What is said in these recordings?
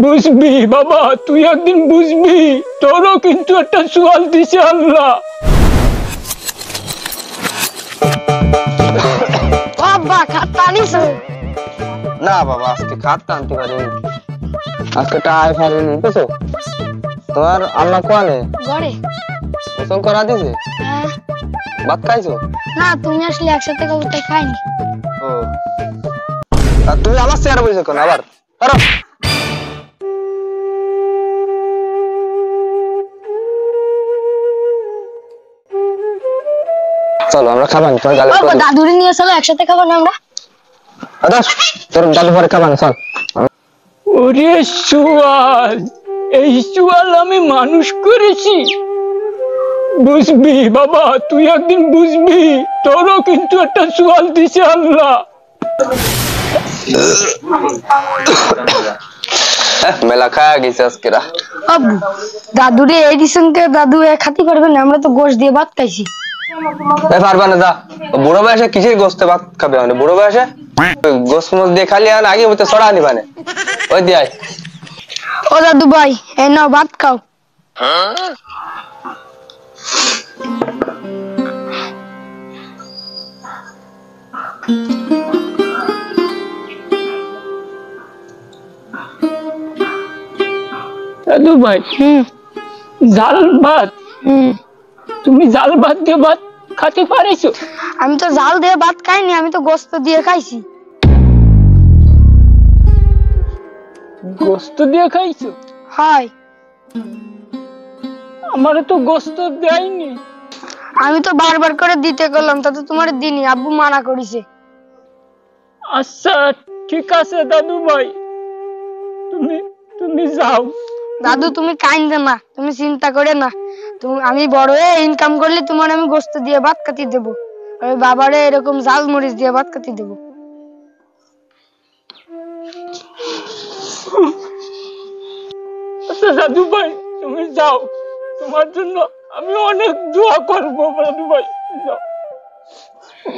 বুঝবি বাবা, তুই একদিন বুঝবি, তোরও কিন্তু একটা সোয়াল দিছে আল্লাহ। বাবা খাতা আনিছো? না বাবা, আজকে খাতা আনতে পারিনি, আজকে টাই পারিনি। বুঝছো তোমার আল্লাহ কোয়ালে ঘরে গোসল করা দিছে? হ্যাঁ। ভাত খাইছো? না, তুমি আসলে একসাথে খাবো খাইনি। ও, আর তুমি আমার চেয়ারে বসে কেন আবার? আরে চলো আমরা খাবানি, তোর গালে বাবা দাদুরে নিয়ে চলো, একসাথে খাবো না আমরা? আচ্ছা তোর দাদু পরে খাবানি, চল। ওরে সোয়াল, এই সোয়াল আমি মানুষ করেছি। বুঝবি বাবা, তুই একদিন বুঝবি, তোরও কিন্তু একটা সোয়াল দিছে আল্লাহ। মেলা খায়া গেছে আজকে রা। বাবু দাদুরে এই দিশনকে দাদু খাতি করবে না, আমরা তো গোশ দিয়ে ভাত খাইছি। পারবা না, যা। বুড়ো বয়সে কিসের গোস্তে ভাত খাবে? মানে বুড়ো বয়সে গোস্ত মোস্ত দিয়ে খালি আর আগে হইতে ছড়া নিবানে ওই দিয়ে। ও দাদু ভাই, এই নাও ভাত খাও। দাদু ভাই, জাল ভাত? তুমি জাল ভাত দিয়ে ভাত খেতে পারিছো? আমি তো জাল দিয়ে ভাত খাইনি, আমি তো গোস্ত দিয়ে খাইছি। গোস্ত দিয়ে খাইছো? হয়। আমারে তো গোস্ত দেয়নি। আমি তো বারবার করে দিতে গেলাম, তাতে তোমার দিনই আব্বু মানা করেছে। আচ্ছা ঠিক আছে দাদু ভাই, তুমি তুমি যাও। দাদু তুমি কাইন্দে না, তুমি চিন্তা করে না। তুমি আমি বড় হয়ে ইনকাম করলে তোমার আমি গোস্ত দিয়ে ভাত খাতি দেবো, আর বাবারে এরকম জাল মরিচ দিয়ে ভাত খাতি দেবো। আচ্ছা দাদু ভাই তুমি যাও, তোমার জন্য আমি অনেক দোয়া করবো। দাদু ভাই যাও,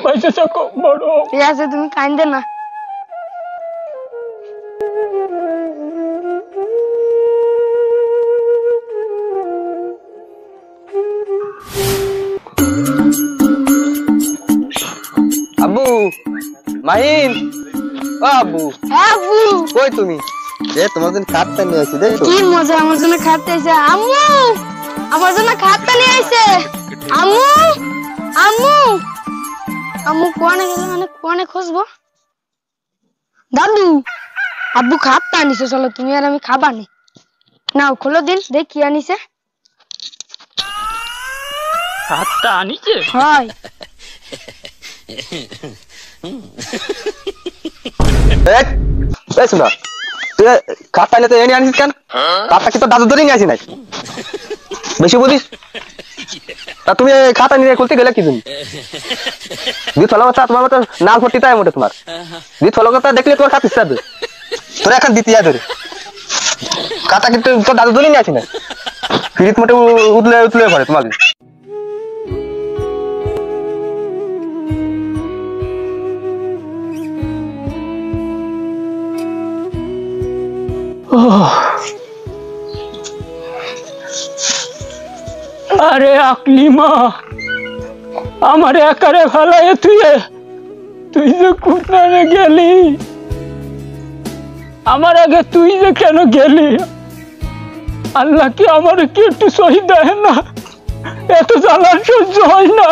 পয়সা থাকো, বড় হও। ঠিক আছে, তুমি কাইন্দে না। আব্বু, মাহিন, ও আব্বু। হ্যাঁ আব্বু। কই তুমি? এ তোমার জন্য খাটটা নিয়ে আসি, দেখো কি মজা, আমার জন্য খাতে এসে। আম্মু আমার জন্য খাটটা নিয়ে আইছে। আম্মু আম্মু আম্মু কোনে গেল? মানে কোনে খুঁজবো? দাদু আব্বু খাটটা আনিছে, চলো তুমি আর আমি খাবানি। নাও খোলো দিন, দেখ কি আনিছে। হাতটা আনিছে? হয়। শোনা, তুই খাটটা নিয়ে তো এনে আনিস কেন? খাটটা কি তোর দাদু ধরে নিয়ে আসি নাই? বেশি বলিস। তা তুমি খাতা নিয়ে খুলতে গেলে কি জন্য? দুধ ফলো কথা তোমার মতো নাল ফটি তাই মোটে তোমার দুধ ফলো কথা দেখলে তোমার খাতে ইচ্ছা তোর এখন দিতে যা ধরে খাতা কিন্তু তোর দাদু ধরে নিয়ে আসি না, ফিরিত মোটে উতলে উতলে পড়ে তোমাকে। আরে আকলিমা, আমার একারে ফেলায় তুই যে কোথায় গেলি? আমার আগে তুই যে কেন গেলি? আল্লাহ কি আমার কি একটু সহি দেয় না? এত জ্বালার সহ্য হয় না।